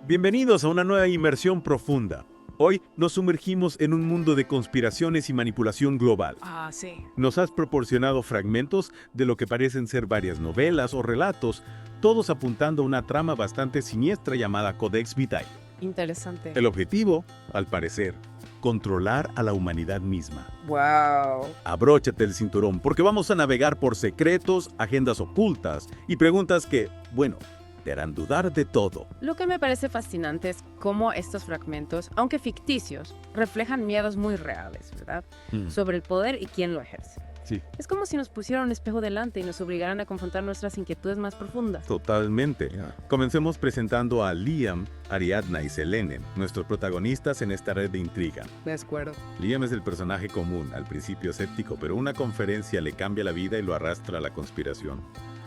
Bienvenidos a una nueva inmersión profunda. Hoy nos sumergimos en un mundo de conspiraciones y manipulación global. Sí. Nos has proporcionado fragmentos de lo que parecen ser varias novelas o relatos, todos apuntando a una trama bastante siniestra llamada Codex Vitae. Interesante. El objetivo, al parecer, controlar a la humanidad misma. Wow. Abróchate el cinturón porque vamos a navegar por secretos, agendas ocultas y preguntas que, bueno, te harán dudar de todo. Lo que me parece fascinante es cómo estos fragmentos, aunque ficticios, reflejan miedos muy reales, ¿verdad? Sobre el poder y quién lo ejerce. Sí. Es como si nos pusieran un espejo delante y nos obligaran a confrontar nuestras inquietudes más profundas. Totalmente. Comencemos presentando a Liam, Ariadna y Selene, nuestros protagonistas en esta red de intriga. De acuerdo. Liam es el personaje común, al principio escéptico, pero una conferencia le cambia la vida y lo arrastra a la conspiración.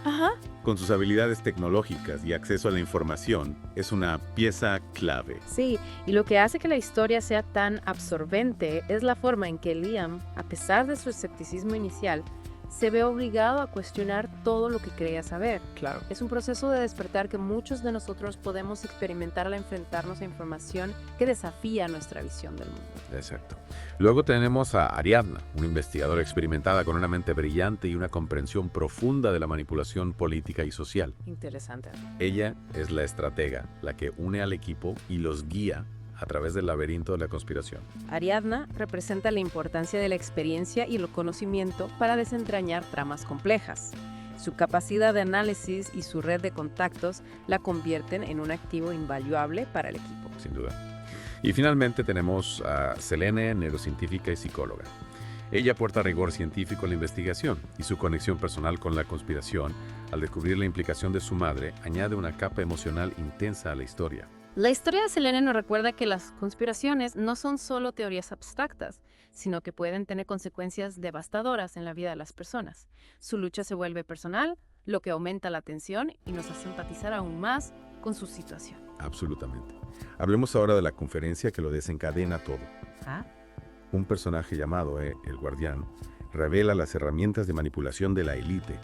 Ajá. Con sus habilidades tecnológicas y acceso a la información, es una pieza clave. Sí, y lo que hace que la historia sea tan absorbente es la forma en que Liam, a pesar de su escepticismo inicial, se ve obligado a cuestionar todo lo que creía saber. Claro. Es un proceso de despertar que muchos de nosotros podemos experimentar al enfrentarnos a información que desafía nuestra visión del mundo. Exacto. Luego tenemos a Ariadna, una investigadora experimentada con una mente brillante y una comprensión profunda de la manipulación política y social. Interesante. Ella es la estratega, la que une al equipo y los guía a través del laberinto de la conspiración. Ariadna representa la importancia de la experiencia y el conocimiento para desentrañar tramas complejas. Su capacidad de análisis y su red de contactos la convierten en un activo invaluable para el equipo. Sin duda. Y finalmente tenemos a Selene, neurocientífica y psicóloga. Ella aporta rigor científico a la investigación y su conexión personal con la conspiración, al descubrir la implicación de su madre, añade una capa emocional intensa a la historia. La historia de Selene nos recuerda que las conspiraciones no son solo teorías abstractas, sino que pueden tener consecuencias devastadoras en la vida de las personas. Su lucha se vuelve personal, lo que aumenta la tensión y nos hace empatizar aún más con su situación. Absolutamente. Hablemos ahora de la conferencia que lo desencadena todo. Un personaje llamado el Guardián revela las herramientas de manipulación de la élite.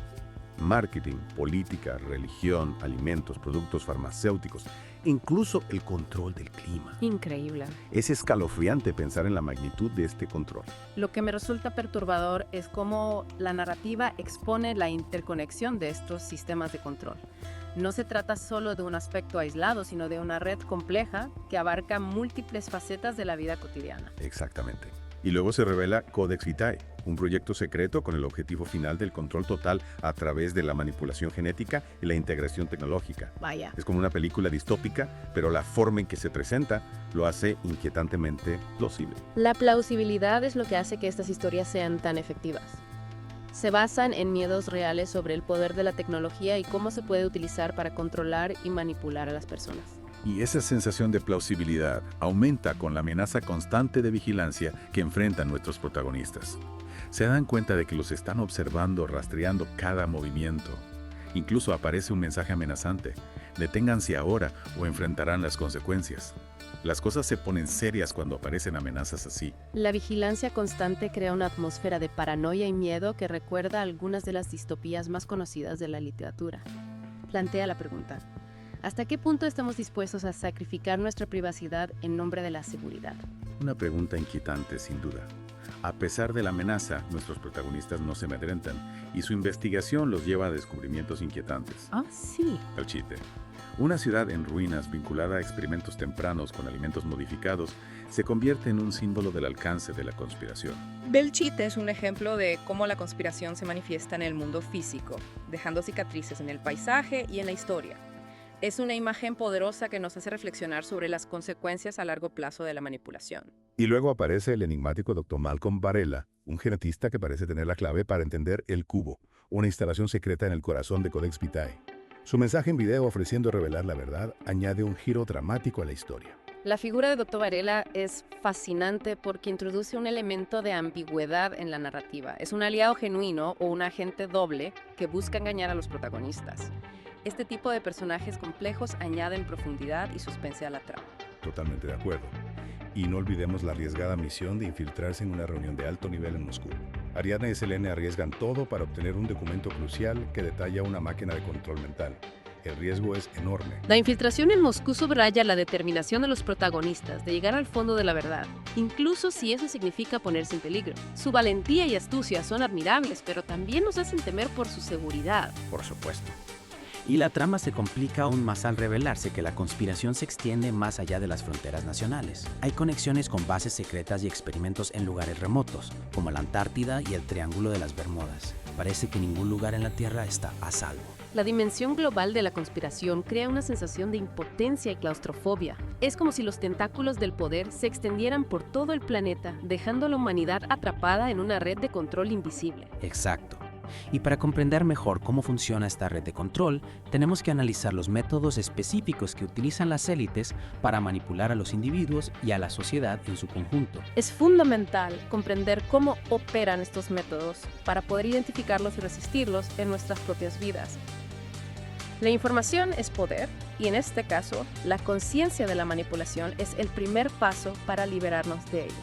Marketing, política, religión, alimentos, productos farmacéuticos, incluso el control del clima. Increíble. Es escalofriante pensar en la magnitud de este control. Lo que me resulta perturbador es cómo la narrativa expone la interconexión de estos sistemas de control. No se trata solo de un aspecto aislado, sino de una red compleja que abarca múltiples facetas de la vida cotidiana. Exactamente. Y luego se revela Codex Vitae, un proyecto secreto con el objetivo final del control total a través de la manipulación genética y la integración tecnológica. Vaya. Es como una película distópica, pero la forma en que se presenta lo hace inquietantemente plausible. La plausibilidad es lo que hace que estas historias sean tan efectivas. Se basan en miedos reales sobre el poder de la tecnología y cómo se puede utilizar para controlar y manipular a las personas. Y esa sensación de plausibilidad aumenta con la amenaza constante de vigilancia que enfrentan nuestros protagonistas. Se dan cuenta de que los están observando, rastreando cada movimiento. Incluso aparece un mensaje amenazante: deténganse ahora o enfrentarán las consecuencias. Las cosas se ponen serias cuando aparecen amenazas así. La vigilancia constante crea una atmósfera de paranoia y miedo que recuerda algunas de las distopías más conocidas de la literatura. Plantea la pregunta: ¿hasta qué punto estamos dispuestos a sacrificar nuestra privacidad en nombre de la seguridad? Una pregunta inquietante, sin duda. A pesar de la amenaza, nuestros protagonistas no se amedrentan y su investigación los lleva a descubrimientos inquietantes. Sí. El Chite. Una ciudad en ruinas vinculada a experimentos tempranos con alimentos modificados se convierte en un símbolo del alcance de la conspiración. Belchite es un ejemplo de cómo la conspiración se manifiesta en el mundo físico, dejando cicatrices en el paisaje y en la historia. Es una imagen poderosa que nos hace reflexionar sobre las consecuencias a largo plazo de la manipulación. Y luego aparece el enigmático Dr. Malcolm Varela, un genetista que parece tener la clave para entender el cubo, una instalación secreta en el corazón de Codex Vitae. Su mensaje en video ofreciendo revelar la verdad añade un giro dramático a la historia. La figura de Dr. Varela es fascinante porque introduce un elemento de ambigüedad en la narrativa. Es un aliado genuino o un agente doble que busca engañar a los protagonistas. Este tipo de personajes complejos añaden profundidad y suspense a la trama. Totalmente de acuerdo. Y no olvidemos la arriesgada misión de infiltrarse en una reunión de alto nivel en Moscú. Ariadna y Selene arriesgan todo para obtener un documento crucial que detalla una máquina de control mental. el riesgo es enorme. La infiltración en Moscú subraya la determinación de los protagonistas de llegar al fondo de la verdad, incluso si eso significa ponerse en peligro. Su valentía y astucia son admirables, pero también nos hacen temer por su seguridad. Por supuesto. Y la trama se complica aún más al revelarse que la conspiración se extiende más allá de las fronteras nacionales. Hay conexiones con bases secretas y experimentos en lugares remotos, como la Antártida y el Triángulo de las Bermudas. Parece que ningún lugar en la Tierra está a salvo. La dimensión global de la conspiración crea una sensación de impotencia y claustrofobia. Es como si los tentáculos del poder se extendieran por todo el planeta, dejando a la humanidad atrapada en una red de control invisible. Exacto. Y para comprender mejor cómo funciona esta red de control, tenemos que analizar los métodos específicos que utilizan las élites para manipular a los individuos y a la sociedad en su conjunto. Es fundamental comprender cómo operan estos métodos para poder identificarlos y resistirlos en nuestras propias vidas. La información es poder y en este caso, la conciencia de la manipulación es el primer paso para liberarnos de ella.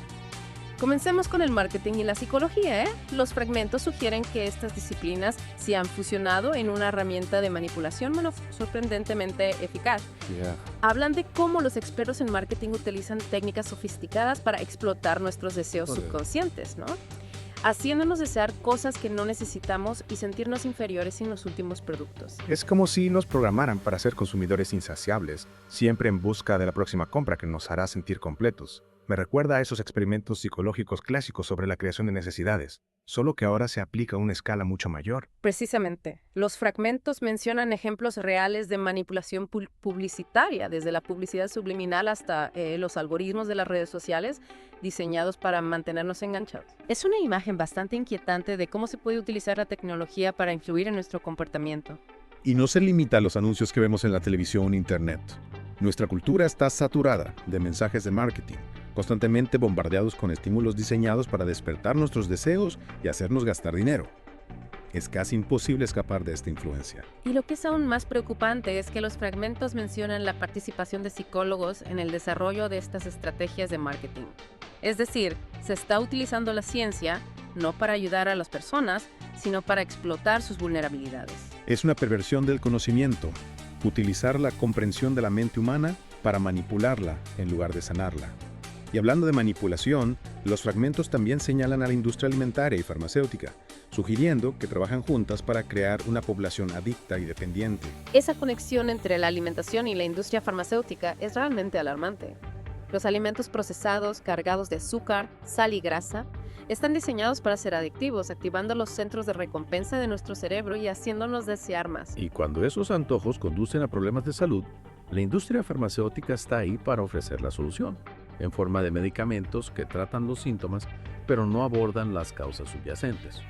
Comencemos con el marketing y la psicología, ¿eh? Los fragmentos sugieren que estas disciplinas se han fusionado en una herramienta de manipulación sorprendentemente eficaz. Hablan de cómo los expertos en marketing utilizan técnicas sofisticadas para explotar nuestros deseos subconscientes, ¿no? Haciéndonos desear cosas que no necesitamos y sentirnos inferiores en los últimos productos. Es como si nos programaran para ser consumidores insaciables, siempre en busca de la próxima compra que nos hará sentir completos. Me recuerda a esos experimentos psicológicos clásicos sobre la creación de necesidades, solo que ahora se aplica a una escala mucho mayor. Precisamente, los fragmentos mencionan ejemplos reales de manipulación publicitaria, desde la publicidad subliminal hasta los algoritmos de las redes sociales diseñados para mantenernos enganchados. Es una imagen bastante inquietante de cómo se puede utilizar la tecnología para influir en nuestro comportamiento. Y no se limita a los anuncios que vemos en la televisión o internet. Nuestra cultura está saturada de mensajes de marketing, constantemente bombardeados con estímulos diseñados para despertar nuestros deseos y hacernos gastar dinero. Es casi imposible escapar de esta influencia. Y lo que es aún más preocupante es que los fragmentos mencionan la participación de psicólogos en el desarrollo de estas estrategias de marketing. Es decir, se está utilizando la ciencia no para ayudar a las personas, sino para explotar sus vulnerabilidades. Es una perversión del conocimiento, utilizar la comprensión de la mente humana para manipularla en lugar de sanarla. Y hablando de manipulación, los fragmentos también señalan a la industria alimentaria y farmacéutica, sugiriendo que trabajan juntas para crear una población adicta y dependiente. Esa conexión entre la alimentación y la industria farmacéutica es realmente alarmante. Los alimentos procesados, cargados de azúcar, sal y grasa, están diseñados para ser adictivos, activando los centros de recompensa de nuestro cerebro y haciéndonos desear más. Y cuando esos antojos conducen a problemas de salud, la industria farmacéutica está ahí para ofrecer la solución, en forma de medicamentos que tratan los síntomas, pero no abordan las causas subyacentes.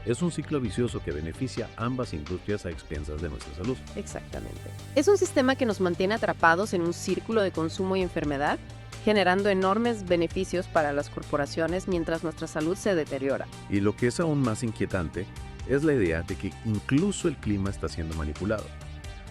Es un ciclo vicioso que beneficia a ambas industrias a expensas de nuestra salud. Exactamente. Es un sistema que nos mantiene atrapados en un círculo de consumo y enfermedad, generando enormes beneficios para las corporaciones mientras nuestra salud se deteriora. Y lo que es aún más inquietante es la idea de que incluso el clima está siendo manipulado.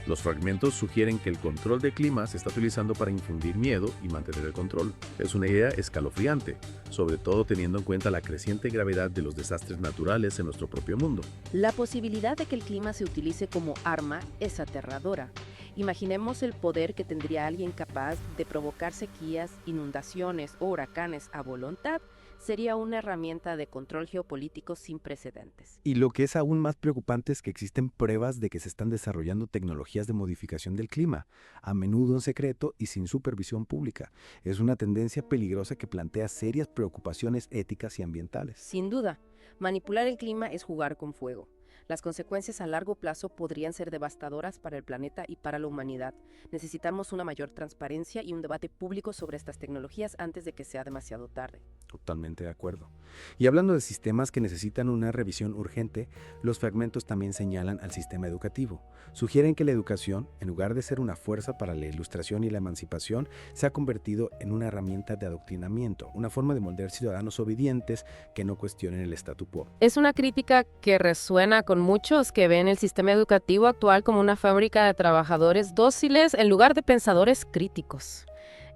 Los fragmentos sugieren que el control del clima se está utilizando para infundir miedo y mantener el control. Es una idea escalofriante, sobre todo teniendo en cuenta la creciente gravedad de los desastres naturales en nuestro propio mundo. La posibilidad de que el clima se utilice como arma es aterradora. Imaginemos el poder que tendría alguien capaz de provocar sequías, inundaciones o huracanes a voluntad. Sería una herramienta de control geopolítico sin precedentes. Y lo que es aún más preocupante es que existen pruebas de que se están desarrollando tecnologías de modificación del clima, a menudo en secreto y sin supervisión pública. Es una tendencia peligrosa que plantea serias preocupaciones éticas y ambientales. Sin duda, manipular el clima es jugar con fuego. Las consecuencias a largo plazo podrían ser devastadoras para el planeta y para la humanidad. Necesitamos una mayor transparencia y un debate público sobre estas tecnologías antes de que sea demasiado tarde. Totalmente de acuerdo. Y hablando de sistemas que necesitan una revisión urgente, los fragmentos también señalan al sistema educativo. Sugieren que la educación, en lugar de ser una fuerza para la ilustración y la emancipación, se ha convertido en una herramienta de adoctrinamiento, una forma de moldear ciudadanos obedientes que no cuestionen el statu quo. Es una crítica que resuena con muchos que ven el sistema educativo actual como una fábrica de trabajadores dóciles en lugar de pensadores críticos.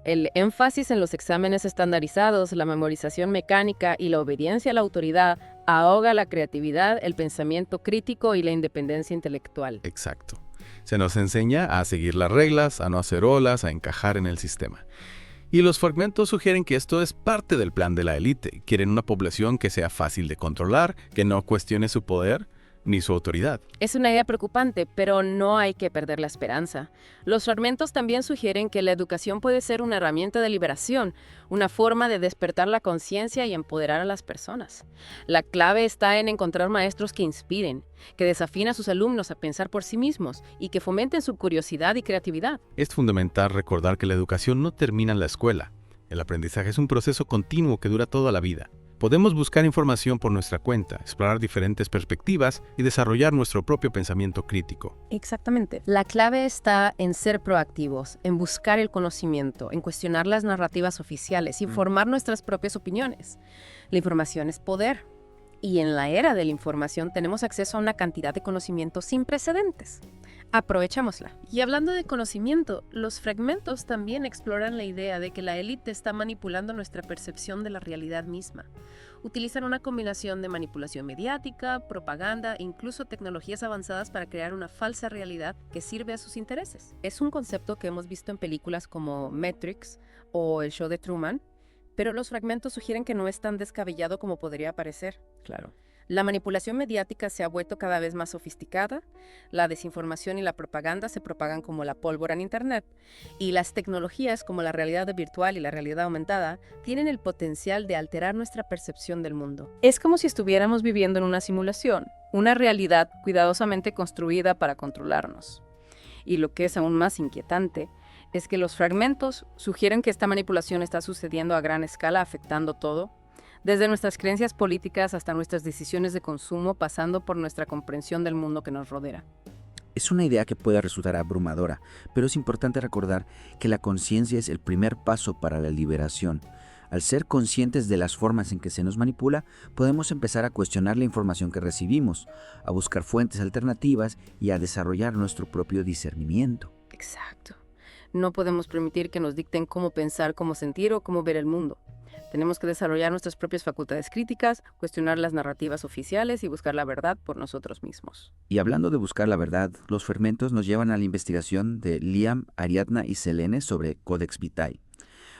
El énfasis en los exámenes estandarizados, la memorización mecánica y la obediencia a la autoridad ahoga la creatividad, el pensamiento crítico y la independencia intelectual. Exacto. Se nos enseña a seguir las reglas, a no hacer olas, a encajar en el sistema. Y los fragmentos sugieren que esto es parte del plan de la élite. Quieren una población que sea fácil de controlar, que no cuestione su poder ni su autoridad. Es una idea preocupante, pero no hay que perder la esperanza. Los fragmentos también sugieren que la educación puede ser una herramienta de liberación, una forma de despertar la conciencia y empoderar a las personas. La clave está en encontrar maestros que inspiren, que desafíen a sus alumnos a pensar por sí mismos y que fomenten su curiosidad y creatividad. Es fundamental recordar que la educación no termina en la escuela. El aprendizaje es un proceso continuo que dura toda la vida. Podemos buscar información por nuestra cuenta, explorar diferentes perspectivas y desarrollar nuestro propio pensamiento crítico. Exactamente. La clave está en ser proactivos, en buscar el conocimiento, en cuestionar las narrativas oficiales y formar nuestras propias opiniones. La información es poder. Y en la era de la información tenemos acceso a una cantidad de conocimiento sin precedentes. Aprovechémosla. Y hablando de conocimiento, los fragmentos también exploran la idea de que la élite está manipulando nuestra percepción de la realidad misma. Utilizan una combinación de manipulación mediática, propaganda e incluso tecnologías avanzadas para crear una falsa realidad que sirve a sus intereses. Es un concepto que hemos visto en películas como Matrix o El show de Truman, pero los fragmentos sugieren que no es tan descabellado como podría parecer. Claro. La manipulación mediática se ha vuelto cada vez más sofisticada, la desinformación y la propaganda se propagan como la pólvora en Internet, y las tecnologías como la realidad virtual y la realidad aumentada tienen el potencial de alterar nuestra percepción del mundo. Es como si estuviéramos viviendo en una simulación, una realidad cuidadosamente construida para controlarnos. Y lo que es aún más inquietante es que los fragmentos sugieren que esta manipulación está sucediendo a gran escala, afectando todo, desde nuestras creencias políticas hasta nuestras decisiones de consumo, pasando por nuestra comprensión del mundo que nos rodea. Es una idea que puede resultar abrumadora, pero es importante recordar que la conciencia es el primer paso para la liberación. Al ser conscientes de las formas en que se nos manipula, podemos empezar a cuestionar la información que recibimos, a buscar fuentes alternativas y a desarrollar nuestro propio discernimiento. Exacto. No podemos permitir que nos dicten cómo pensar, cómo sentir o cómo ver el mundo. Tenemos que desarrollar nuestras propias facultades críticas, cuestionar las narrativas oficiales y buscar la verdad por nosotros mismos. Y hablando de buscar la verdad, los fragmentos nos llevan a la investigación de Liam, Ariadna y Selene sobre Codex Vitae.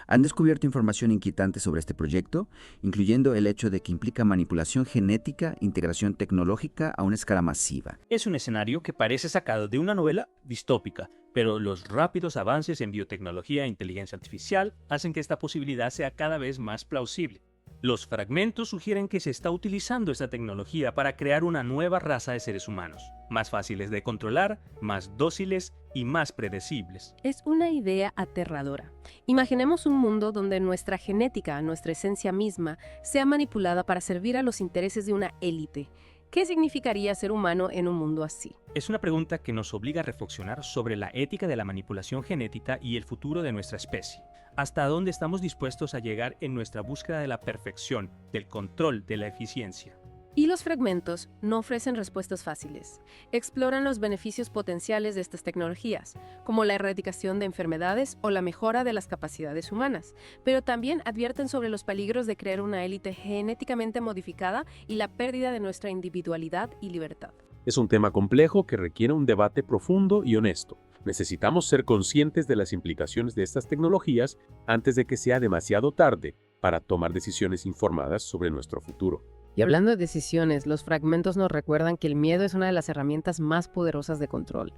Han descubierto información inquietante sobre este proyecto, incluyendo el hecho de que implica manipulación genética, integración tecnológica a una escala masiva. Es un escenario que parece sacado de una novela distópica, pero los rápidos avances en biotecnología e inteligencia artificial hacen que esta posibilidad sea cada vez más plausible. Los fragmentos sugieren que se está utilizando esta tecnología para crear una nueva raza de seres humanos, más fáciles de controlar, más dóciles y más predecibles. Es una idea aterradora. Imaginemos un mundo donde nuestra genética, nuestra esencia misma, sea manipulada para servir a los intereses de una élite. ¿Qué significaría ser humano en un mundo así? Es una pregunta que nos obliga a reflexionar sobre la ética de la manipulación genética y el futuro de nuestra especie. ¿Hasta dónde estamos dispuestos a llegar en nuestra búsqueda de la perfección, del control, de la eficiencia? Y los fragmentos no ofrecen respuestas fáciles. Exploran los beneficios potenciales de estas tecnologías, como la erradicación de enfermedades o la mejora de las capacidades humanas, pero también advierten sobre los peligros de crear una élite genéticamente modificada y la pérdida de nuestra individualidad y libertad. Es un tema complejo que requiere un debate profundo y honesto. Necesitamos ser conscientes de las implicaciones de estas tecnologías antes de que sea demasiado tarde para tomar decisiones informadas sobre nuestro futuro. Y hablando de decisiones, los fragmentos nos recuerdan que el miedo es una de las herramientas más poderosas de control.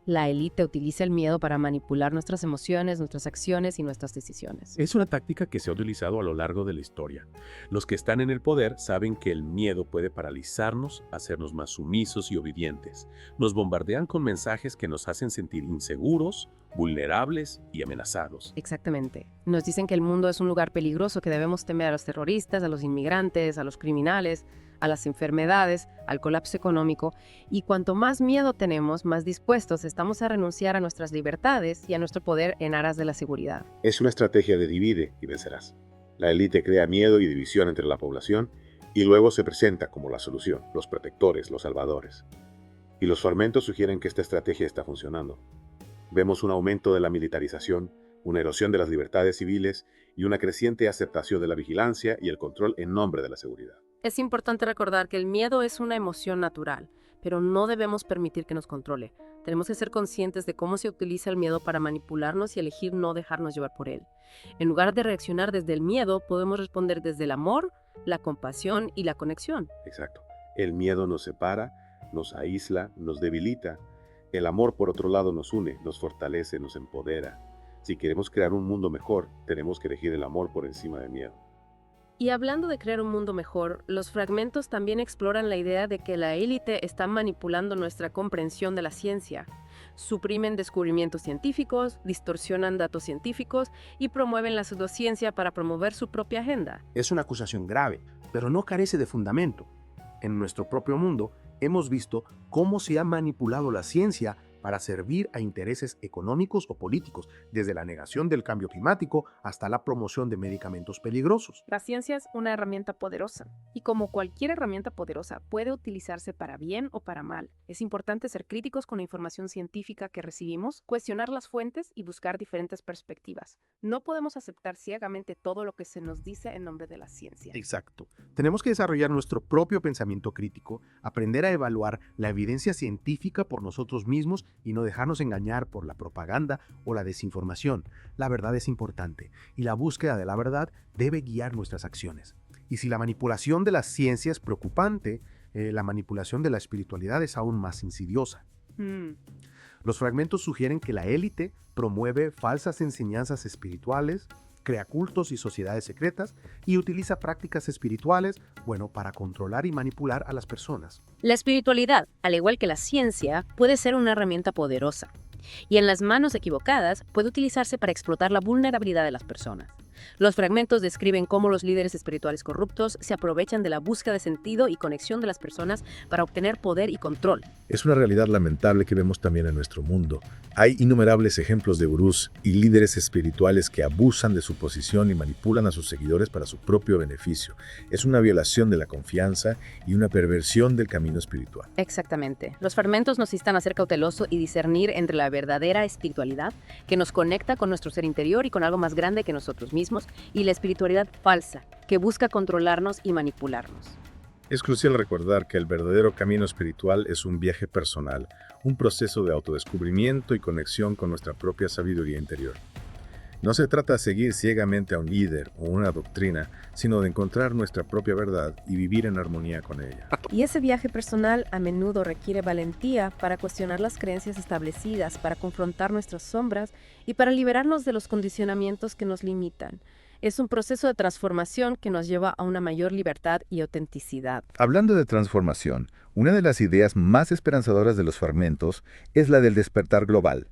La élite utiliza el miedo para manipular nuestras emociones, nuestras acciones y nuestras decisiones. Es una táctica que se ha utilizado a lo largo de la historia. Los que están en el poder saben que el miedo puede paralizarnos, hacernos más sumisos y obedientes. Nos bombardean con mensajes que nos hacen sentir inseguros, vulnerables y amenazados. Exactamente. Nos dicen que el mundo es un lugar peligroso, que debemos temer a los terroristas, a los inmigrantes, a los criminales, a las enfermedades, al colapso económico, y cuanto más miedo tenemos, más dispuestos estamos a renunciar a nuestras libertades y a nuestro poder en aras de la seguridad. Es una estrategia de divide y vencerás. La élite crea miedo y división entre la población y luego se presenta como la solución, los protectores, los salvadores. Y los fragmentos sugieren que esta estrategia está funcionando. Vemos un aumento de la militarización, una erosión de las libertades civiles y una creciente aceptación de la vigilancia y el control en nombre de la seguridad. Es importante recordar que el miedo es una emoción natural, pero no debemos permitir que nos controle. Tenemos que ser conscientes de cómo se utiliza el miedo para manipularnos y elegir no dejarnos llevar por él. En lugar de reaccionar desde el miedo, podemos responder desde el amor, la compasión y la conexión. Exacto. El miedo nos separa, nos aísla, nos debilita. El amor, por otro lado, nos une, nos fortalece, nos empodera. Si queremos crear un mundo mejor, tenemos que elegir el amor por encima del miedo. Y hablando de crear un mundo mejor, los fragmentos también exploran la idea de que la élite está manipulando nuestra comprensión de la ciencia. Suprimen descubrimientos científicos, distorsionan datos científicos y promueven la pseudociencia para promover su propia agenda. Es una acusación grave, pero no carece de fundamento. En nuestro propio mundo hemos visto cómo se ha manipulado la ciencia para servir a intereses económicos o políticos, desde la negación del cambio climático hasta la promoción de medicamentos peligrosos. La ciencia es una herramienta poderosa, y como cualquier herramienta poderosa, puede utilizarse para bien o para mal. Es importante ser críticos con la información científica que recibimos, cuestionar las fuentes y buscar diferentes perspectivas. No podemos aceptar ciegamente todo lo que se nos dice en nombre de la ciencia. Exacto. Tenemos que desarrollar nuestro propio pensamiento crítico, aprender a evaluar la evidencia científica por nosotros mismos y no dejarnos engañar por la propaganda o la desinformación. La verdad es importante y la búsqueda de la verdad debe guiar nuestras acciones. Y si la manipulación de la ciencia es preocupante, la manipulación de la espiritualidad es aún más insidiosa. Los fragmentos sugieren que la élite promueve falsas enseñanzas espirituales, crea cultos y sociedades secretas y utiliza prácticas espirituales, para controlar y manipular a las personas. La espiritualidad, al igual que la ciencia, puede ser una herramienta poderosa. Y en las manos equivocadas puede utilizarse para explotar la vulnerabilidad de las personas. Los fragmentos describen cómo los líderes espirituales corruptos se aprovechan de la búsqueda de sentido y conexión de las personas para obtener poder y control. Es una realidad lamentable que vemos también en nuestro mundo. Hay innumerables ejemplos de gurús y líderes espirituales que abusan de su posición y manipulan a sus seguidores para su propio beneficio. Es una violación de la confianza y una perversión del camino espiritual. Exactamente. Los fragmentos nos instan a ser cautelosos y discernir entre la verdadera espiritualidad, que nos conecta con nuestro ser interior y con algo más grande que nosotros mismos, y la espiritualidad falsa, que busca controlarnos y manipularnos. Es crucial recordar que el verdadero camino espiritual es un viaje personal, un proceso de autodescubrimiento y conexión con nuestra propia sabiduría interior. No se trata de seguir ciegamente a un líder o una doctrina, sino de encontrar nuestra propia verdad y vivir en armonía con ella. Y ese viaje personal a menudo requiere valentía para cuestionar las creencias establecidas, para confrontar nuestras sombras y para liberarnos de los condicionamientos que nos limitan. Es un proceso de transformación que nos lleva a una mayor libertad y autenticidad. Hablando de transformación, una de las ideas más esperanzadoras de los fragmentos es la del despertar global.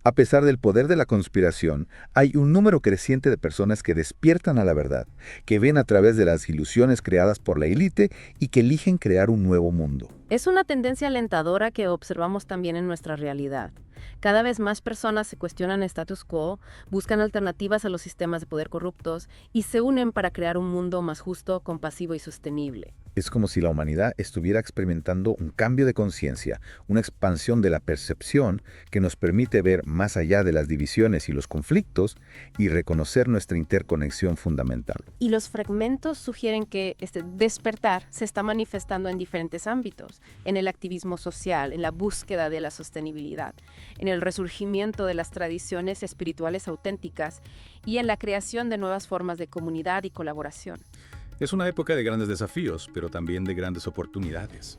A pesar del poder de la conspiración, hay un número creciente de personas que despiertan a la verdad, que ven a través de las ilusiones creadas por la élite y que eligen crear un nuevo mundo. Es una tendencia alentadora que observamos también en nuestra realidad. Cada vez más personas se cuestionan el status quo, buscan alternativas a los sistemas de poder corruptos y se unen para crear un mundo más justo, compasivo y sostenible. Es como si la humanidad estuviera experimentando un cambio de conciencia, una expansión de la percepción que nos permite ver más allá de las divisiones y los conflictos y reconocer nuestra interconexión fundamental. Y los fragmentos sugieren que este despertar se está manifestando en diferentes ámbitos, en el activismo social, en la búsqueda de la sostenibilidad, en el resurgimiento de las tradiciones espirituales auténticas y en la creación de nuevas formas de comunidad y colaboración. Es una época de grandes desafíos, pero también de grandes oportunidades.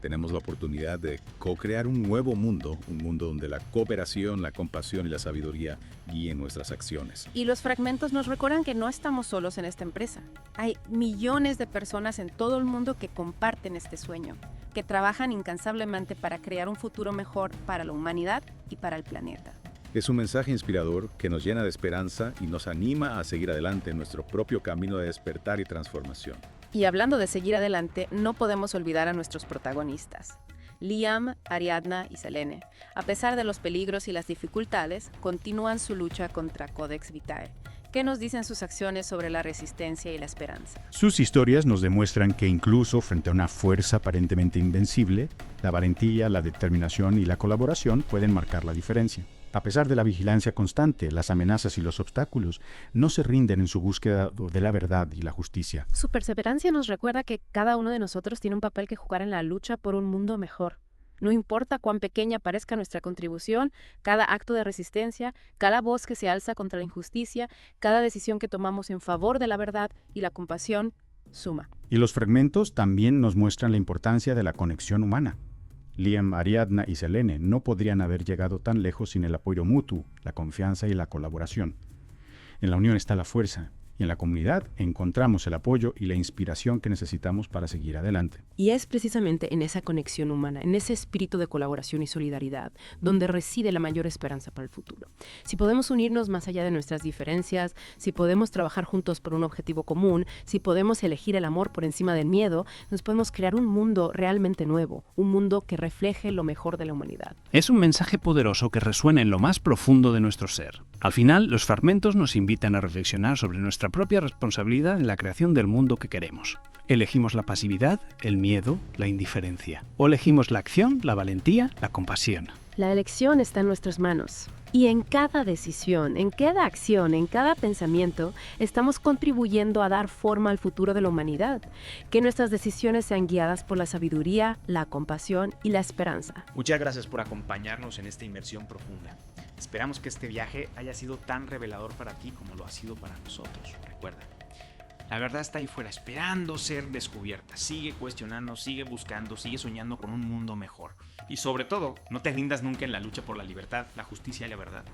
Tenemos la oportunidad de co-crear un nuevo mundo, un mundo donde la cooperación, la compasión y la sabiduría guíen nuestras acciones. Y los fragmentos nos recuerdan que no estamos solos en esta empresa. Hay millones de personas en todo el mundo que comparten este sueño, que trabajan incansablemente para crear un futuro mejor para la humanidad y para el planeta. Es un mensaje inspirador que nos llena de esperanza y nos anima a seguir adelante en nuestro propio camino de despertar y transformación. Y hablando de seguir adelante, no podemos olvidar a nuestros protagonistas. Liam, Ariadna y Selene, a pesar de los peligros y las dificultades, continúan su lucha contra Codex Vitae. ¿Qué nos dicen sus acciones sobre la resistencia y la esperanza? Sus historias nos demuestran que incluso frente a una fuerza aparentemente invencible, la valentía, la determinación y la colaboración pueden marcar la diferencia. A pesar de la vigilancia constante, las amenazas y los obstáculos, no se rinden en su búsqueda de la verdad y la justicia. Su perseverancia nos recuerda que cada uno de nosotros tiene un papel que jugar en la lucha por un mundo mejor. No importa cuán pequeña parezca nuestra contribución, cada acto de resistencia, cada voz que se alza contra la injusticia, cada decisión que tomamos en favor de la verdad y la compasión, suma. Y los fragmentos también nos muestran la importancia de la conexión humana. Liam, Ariadna y Selene no podrían haber llegado tan lejos sin el apoyo mutuo, la confianza y la colaboración. En la unión está la fuerza, y en la comunidad encontramos el apoyo y la inspiración que necesitamos para seguir adelante. Y es precisamente en esa conexión humana, en ese espíritu de colaboración y solidaridad, donde reside la mayor esperanza para el futuro. Si podemos unirnos más allá de nuestras diferencias, si podemos trabajar juntos por un objetivo común, si podemos elegir el amor por encima del miedo, nos podemos crear un mundo realmente nuevo, un mundo que refleje lo mejor de la humanidad. Es un mensaje poderoso que resuena en lo más profundo de nuestro ser. Al final, los fragmentos nos invitan a reflexionar sobre nuestra propia responsabilidad en la creación del mundo que queremos. ¿Elegimos la pasividad, el miedo, la indiferencia? ¿O elegimos la acción, la valentía, la compasión? La elección está en nuestras manos. Y en cada decisión, en cada acción, en cada pensamiento, estamos contribuyendo a dar forma al futuro de la humanidad. Que nuestras decisiones sean guiadas por la sabiduría, la compasión y la esperanza. Muchas gracias por acompañarnos en esta inmersión profunda. Esperamos que este viaje haya sido tan revelador para ti como lo ha sido para nosotros. Recuerda, la verdad está ahí fuera, esperando ser descubierta. Sigue cuestionando, sigue buscando, sigue soñando con un mundo mejor. Y sobre todo, no te rindas nunca en la lucha por la libertad, la justicia y la verdad.